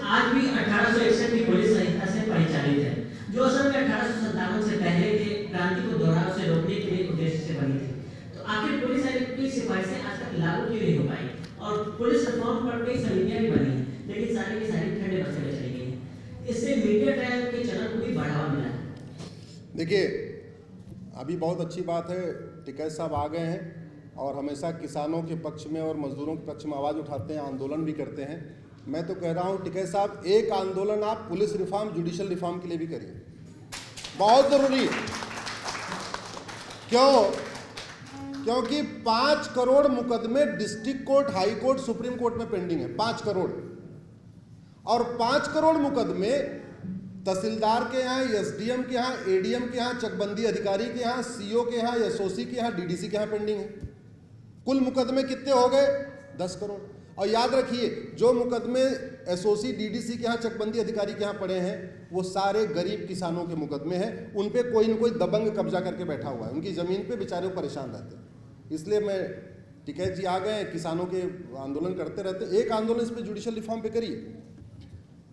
आज भी 1861 की पुलिस संहिता से परिचालित है, जो असल में 1857 से पहले के क्रांति को दोहराव से रोकने के लिए उद्देश्य से बनी थी। तो आखिर पुलिस एक्ट की सिफारिशें आज तक लागू क्यों नहीं हो पाई? और पुलिस रिफॉर्म पर कई समितियां भी बनी हैं, लेकिन सारी की सारी ठंडे बस्ते में चली गई हैं। इससे मीडिया ट्रायल के चलन को भी बढ़ावा मिला है। देखिए, अभी बहुत अच्छी बात है, टिकैत साहब आ गए हैं और हमेशा किसानों के पक्ष में और मजदूरों के पक्ष में आवाज़ उठाते हैं, आंदोलन भी करते हैं। मैं तो कह रहा हूँ टिकैत साहब, एक आंदोलन आप पुलिस रिफॉर्म, जुडिशल रिफॉर्म के लिए भी करिए, बहुत ज़रूरी है। क्योंकि 5 करोड़ मुकदमे district court, high court, supreme court में पेंडिंग है, 5 करोड़। और 5 करोड़ मुकदमे तहसीलदार के यहाँ, एसडीएम के यहाँ, एडीएम के यहाँ, चकबंदी अधिकारी के यहाँ, सीओ के यहाँ, एसओसी के यहाँ, डीडीसी के यहाँ पेंडिंग है। कुल मुकदमे कितने हो गए? 10 करोड़। और याद रखिए, जो मुकदमे एसओसी, डीडीसी के यहाँ, चकबंदी अधिकारी के यहाँ पड़े हैं, वो सारे गरीब किसानों के मुकदमे हैं। उन पे कोई न कोई दबंग कब्जा करके बैठा हुआ है, उनकी ज़मीन पे बेचारे परेशान रहते हैं। इसलिए मैं, टिकैत जी आ गए, किसानों के आंदोलन करते रहते, एक आंदोलन इस पर जुडिशल रिफॉर्म पे करिए।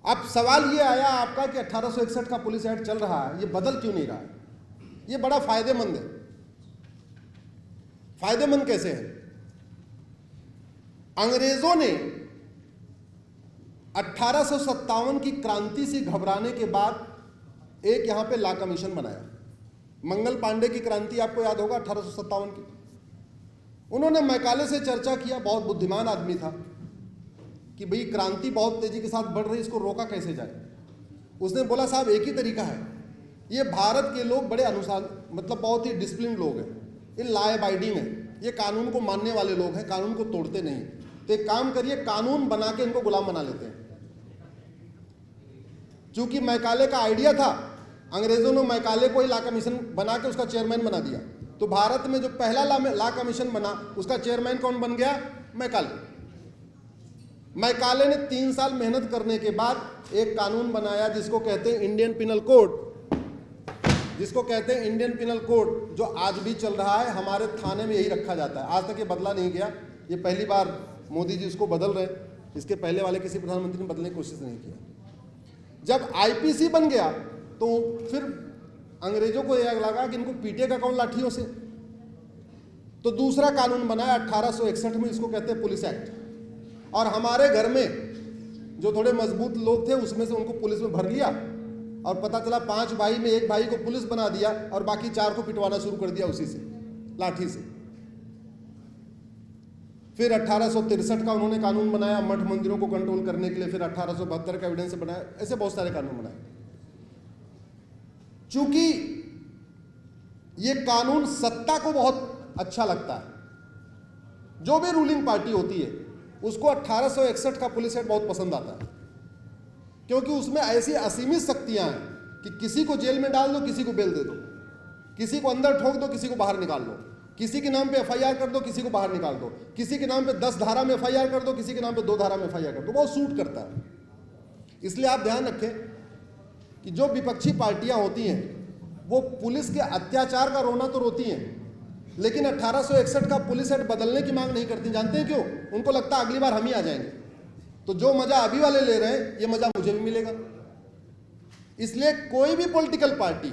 अब सवाल ये आया आपका कि 1861 का पुलिस एक्ट चल रहा है, ये बदल क्यों नहीं रहा है? ये बड़ा फायदेमंद है। फायदेमंद कैसे है? अंग्रेजों ने 1857 की क्रांति से घबराने के बाद एक यहां पे लॉ कमीशन बनाया। मंगल पांडे की क्रांति आपको याद होगा, 1857 की। उन्होंने मैकाले से चर्चा किया, बहुत बुद्धिमान आदमी था, कि भाई क्रांति बहुत तेजी के साथ बढ़ रही है, इसको रोका कैसे जाए। उसने बोला साहब एक ही तरीका है, ये भारत के लोग बड़े अनुसार, मतलब बहुत ही डिसिप्लिन लोग हैं, ये लॉ अबाइडिंग है, ये कानून को मानने वाले लोग हैं, कानून को तोड़ते नहीं। तो एक काम करिए, कानून बना के इनको गुलाम बना लेते हैं। चूंकि मैकाले का आइडिया था, अंग्रेजों ने मैकाले को ही लॉ कमीशन बना के उसका चेयरमैन बना दिया। तो भारत में जो पहला लॉ कमीशन बना, उसका चेयरमैन कौन बन गया? मैकाले। मैकाले ने 3 साल मेहनत करने के बाद एक कानून बनाया जिसको कहते हैं इंडियन पिनल कोड, जो आज भी चल रहा है। हमारे थाने में यही रखा जाता है, आज तक ये बदला नहीं गया। ये पहली बार मोदी जी उसको बदल रहे, इसके पहले वाले किसी प्रधानमंत्री ने बदलने की कोशिश नहीं किया। जब आईपीसी बन गया तो फिर अंग्रेजों को यह लगा कि इनको पीटेगा कौन लाठियों से, तो दूसरा कानून बनाया 1861 में, इसको कहते हैं पुलिस एक्ट। और हमारे घर में जो थोड़े मजबूत लोग थे, उसमें से उनको पुलिस में भर लिया, और पता चला 5 भाई में एक भाई को पुलिस बना दिया और बाकी 4 को पिटवाना शुरू कर दिया उसी से, लाठी से। फिर 1863 का उन्होंने कानून बनाया मठ मंदिरों को कंट्रोल करने के लिए। फिर 1872 का एविडेंस बनाया। ऐसे बहुत सारे कानून बनाए। चूंकि ये कानून सत्ता को बहुत अच्छा लगता है, जो भी रूलिंग पार्टी होती है उसको 1861 का पुलिस एक्ट बहुत पसंद आता है, क्योंकि उसमें ऐसी असीमित शक्तियां हैं कि किसी को जेल में डाल दो, किसी को बेल दे दो, किसी को अंदर ठोक दो, किसी को बाहर निकाल दो, किसी के नाम पे एफआईआर कर दो, किसी को बाहर निकाल दो, किसी के नाम पे 10 धारा में एफआईआर कर दो, किसी के नाम पे 2 धारा में एफआईआर कर दो। बहुत सूट करता है। इसलिए आप ध्यान रखें कि जो विपक्षी पार्टियां होती हैं वो पुलिस के अत्याचार का रोना तो रोती हैं, लेकिन 1861 का पुलिस एक्ट बदलने की मांग नहीं करती। जानते हैं क्यों? उनको लगता है अगली बार हम ही आ जाएंगे, तो जो मजा अभी वाले ले रहे हैं ये मजा मुझे भी मिलेगा। इसलिए कोई भी पॉलिटिकल पार्टी,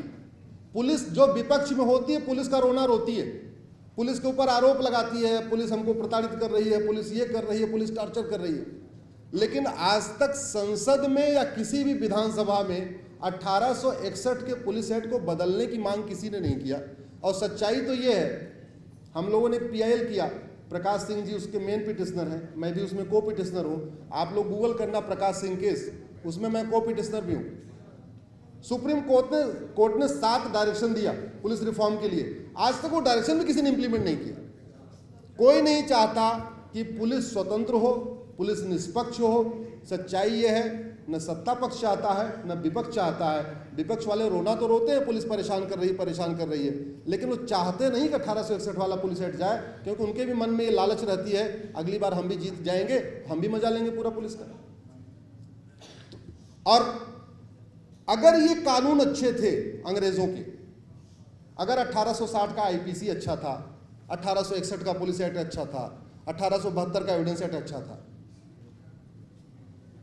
पुलिस जो विपक्ष में होती है, पुलिस का रोना रोती है, पुलिस के ऊपर आरोप लगाती है, पुलिस हमको प्रताड़ित कर रही है, पुलिस ये कर रही है, पुलिस टॉर्चर कर रही है। लेकिन आज तक संसद में या किसी भी विधानसभा में 1861 के पुलिस एक्ट को बदलने की मांग किसी ने नहीं किया। और सच्चाई तो ये है, हम लोगों ने पीआईएल किया, प्रकाश सिंह जी उसके मेन पिटिशनर हैं, मैं भी उसमें को पिटिशनर हूँ। आप लोग गूगल करना प्रकाश सिंह केस, उसमें मैं को पिटिशनर भी हूँ। सुप्रीम कोर्ट ने 7 डायरेक्शन दिया पुलिस रिफॉर्म के लिए, आज तक वो डायरेक्शन भी किसी ने इंप्लीमेंट नहीं किया। कोई नहीं चाहता कि पुलिस स्वतंत्र हो, पुलिस निष्पक्ष हो। सच्चाई ये है, न सत्ता पक्ष चाहता है न विपक्ष चाहता है। विपक्ष वाले रोना तो रोते हैं पुलिस परेशान कर रही है, लेकिन वो चाहते नहीं कि 1861 वाला पुलिस एक्ट जाए, क्योंकि उनके भी मन में ये लालच रहती है अगली बार हम भी जीत जाएंगे, हम भी मजा लेंगे पूरा पुलिस का। और अगर ये कानून अच्छे थे अंग्रेजों के, अगर 1860 का आईपीसी अच्छा था, 1861 का पुलिस एक्ट अच्छा था, 1872 का एविडेंस एक्ट अच्छा था,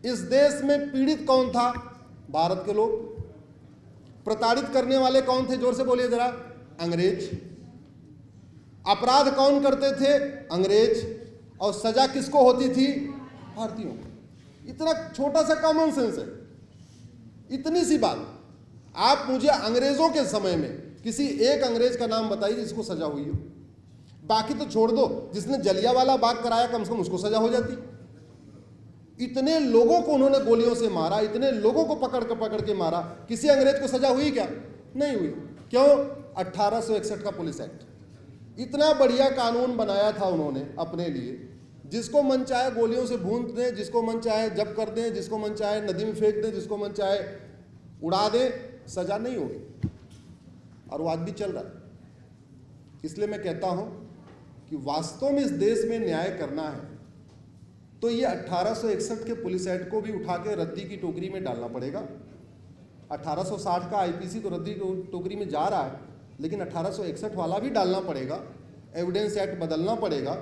इस देश में पीड़ित कौन था? भारत के लोग। प्रताड़ित करने वाले कौन थे? जोर से बोलिए जरा। अंग्रेज। अपराध कौन करते थे? अंग्रेज। और सजा किसको होती थी? भारतीयों को। इतना छोटा सा कॉमन सेंस है, इतनी सी बात। आप मुझे अंग्रेजों के समय में किसी एक अंग्रेज का नाम बताइए जिसको सजा हुई हो। बाकी तो छोड़ दो, जिसने जलियांवाला बाग कराया कम से कम उसको सजा हो जाती। इतने लोगों को उन्होंने गोलियों से मारा, इतने लोगों को पकड़ के मारा, किसी अंग्रेज को सजा हुई क्या? नहीं हुई। क्यों? 1861 का पुलिस एक्ट। इतना बढ़िया कानून बनाया था उन्होंने अपने लिए, जिसको मन चाहे गोलियों से भून दें, जिसको मन चाहे जब कर दें, जिसको मन चाहे नदी में फेंक दें, जिसको मन चाहे उड़ा दें, सजा नहीं होगी। और वो आज भी चल रहा है। इसलिए मैं कहता हूं कि वास्तव में इस देश में न्याय करना है तो ये 1861 के पुलिस एक्ट को भी उठा के रद्दी की टोकरी में डालना पड़ेगा। 1860 का आईपीसी तो रद्दी टोकरी में जा रहा है, लेकिन 1861 वाला भी डालना पड़ेगा। एविडेंस एक्ट बदलना पड़ेगा।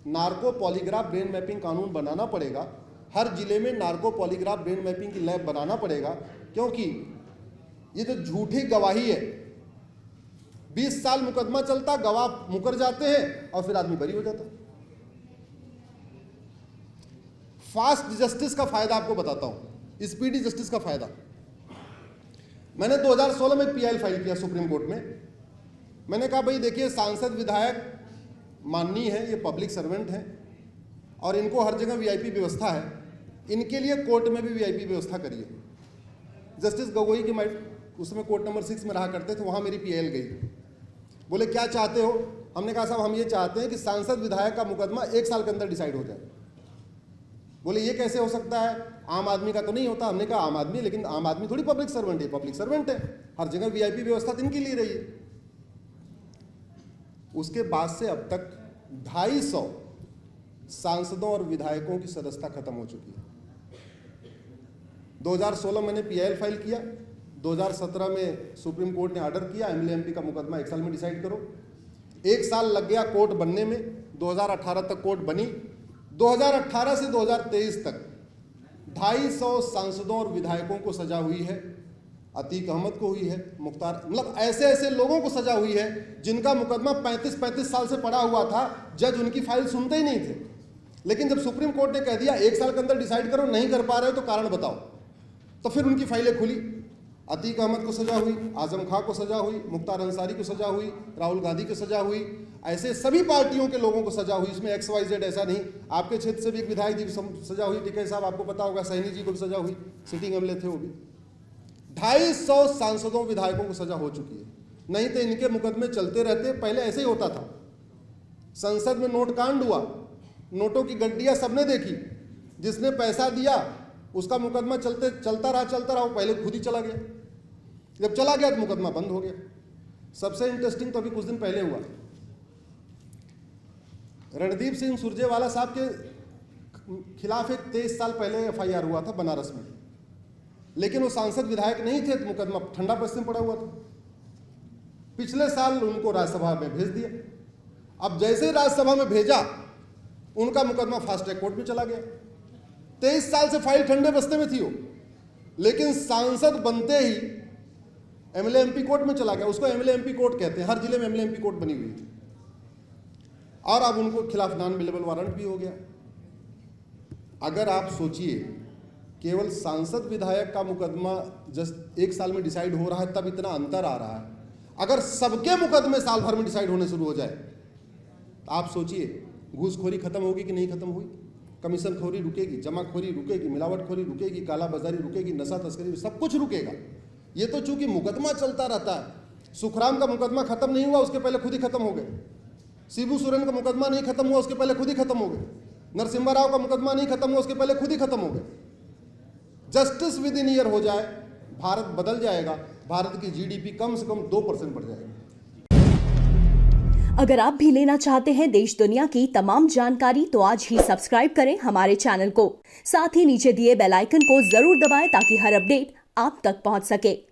नार्को पॉलीग्राफ ब्रेन मैपिंग कानून बनाना पड़ेगा। हर जिले में नार्को पॉलीग्राफ ब्रेन मैपिंग की लैब बनाना पड़ेगा, क्योंकि ये जो झूठी गवाही है, 20 साल मुकदमा चलता, गवाह मुकर जाते हैं और फिर आदमी बरी हो जाता। फास्ट जस्टिस का फायदा आपको बताता हूं, स्पीडी जस्टिस का फायदा। मैंने 2016 में पीआईएल फाइल किया सुप्रीम कोर्ट में। मैंने कहा भाई देखिए, सांसद विधायक माननीय है, ये पब्लिक सर्वेंट हैं और इनको हर जगह वीआईपी व्यवस्था है, इनके लिए कोर्ट में भी वीआईपी व्यवस्था करिए। जस्टिस गगोई की उसमें कोर्ट नंबर 6 में रहा करते थे, वहाँ मेरी पीआईएल गई। बोले क्या चाहते हो? हमने कहा साहब हम ये चाहते हैं कि सांसद विधायक का मुकदमा 1 साल के अंदर डिसाइड हो जाए। बोले ये कैसे हो सकता है, आम आदमी का तो नहीं होता। हमने कहा आम आदमी, लेकिन आम आदमी थोड़ी पब्लिक सर्वेंट है, पब्लिक सर्वेंट है, हर जगह वीआईपी व्यवस्था तो इनके लिए रही है। उसके बाद से अब तक 250 सांसदों और विधायकों की सदस्यता खत्म हो चुकी है। 2016 मैंने पीआईएल फाइल किया, 2017 में सुप्रीम कोर्ट ने ऑर्डर किया एमएलए एमपी का मुकदमा 1 साल में डिसाइड करो। 1 साल लग गया कोर्ट बनने में, 2018 तक कोर्ट बनी। 2018 से 2023 तक 250 सांसदों और विधायकों को सजा हुई है। अतीक अहमद को हुई है, मुख्तार, मतलब ऐसे ऐसे लोगों को सजा हुई है जिनका मुकदमा 35 साल से पड़ा हुआ था। जज उनकी फाइल सुनते ही नहीं थे, लेकिन जब सुप्रीम कोर्ट ने कह दिया 1 साल के अंदर डिसाइड करो, नहीं कर पा रहे तो कारण बताओ, तो फिर उनकी फाइलें खुली। अतीक अहमद को सजा हुई, आजम खां को सजा हुई, मुख्तार अंसारी को सजा हुई, राहुल गांधी को सजा हुई, ऐसे सभी पार्टियों के लोगों को सजा हुई। इसमें XYZ ऐसा नहीं। आपके क्षेत्र से भी एक विधायक जी को सजा हुई, टिकैत साहब आपको पता होगा, सैनी जी को भी सजा हुई, सिटिंग एमएलए थे वो भी। 250 सांसदों विधायकों को सजा हो चुकी है। नहीं तो इनके मुकदमे चलते रहते। पहले ऐसे ही होता था, संसद में नोट कांड हुआ, नोटों की गड्डियां सबने देखी, जिसने पैसा दिया उसका मुकदमा चलता रहा, वो पहले खुद ही चला गया। जब चला गया तो मुकदमा बंद हो गया। सबसे इंटरेस्टिंग तो अभी कुछ दिन पहले हुआ, रणदीप सिंह सुरजेवाला साहब के खिलाफ एक 23 साल पहले FIR हुआ था बनारस में, लेकिन वो सांसद विधायक नहीं थे तो मुकदमा ठंडा बस्ते में पड़ा हुआ था। पिछले साल उनको राज्यसभा में भेज दिया। अब जैसे ही राज्यसभा में भेजा, उनका मुकदमा फास्ट ट्रैक कोर्ट में चला गया। 23 साल से फाइल ठंडे बस्ते में थी वो, लेकिन सांसद बनते ही एमएलए एमपी कोर्ट में चला गया। उसको एमएलए एमपी कोर्ट कहते हैं, हर जिले में एमएलए एमपी कोर्ट बनी हुई थी। और अब उनको खिलाफ नॉन अवेलेबल वारंट भी हो गया। अगर आप सोचिए, केवल सांसद विधायक का मुकदमा जस्ट 1 साल में डिसाइड हो रहा है, तब इतना अंतर आ रहा है। अगर सबके मुकदमे साल भर में डिसाइड होने शुरू हो जाए, तो आप सोचिए घूसखोरी खत्म होगी कि नहीं खत्म हुई? कमीशन खोरी रुकेगी, जमाखोरी रुकेगी, मिलावटखोरी रुकेगी, कालाबाजारी रुकेगी, नशा तस्करी, सब कुछ रुकेगा। ये तो चूंकि मुकदमा चलता रहता है। सुखराम का मुकदमा खत्म नहीं हुआ, उसके पहले खुद ही खत्म हो गए। शिबू सोरेन का मुकदमा नहीं खत्म हुआ, उसके पहले खुद ही खत्म हो गए। नरसिम्हा राव का मुकदमा नहीं खत्म हुआ, उसके पहले खुद ही खत्म हो गए। जस्टिस विद इन ईयर हो जाए, भारत बदल जाएगा। भारत की जीडीपी कम से कम 2% बढ़ जाएगी। अगर आप भी लेना चाहते हैं देश दुनिया की तमाम जानकारी, तो आज ही सब्सक्राइब करें हमारे चैनल को। साथ ही नीचे दिए बेल आइकन को जरूर दबाएं ताकि हर अपडेट आप तक पहुंच सके।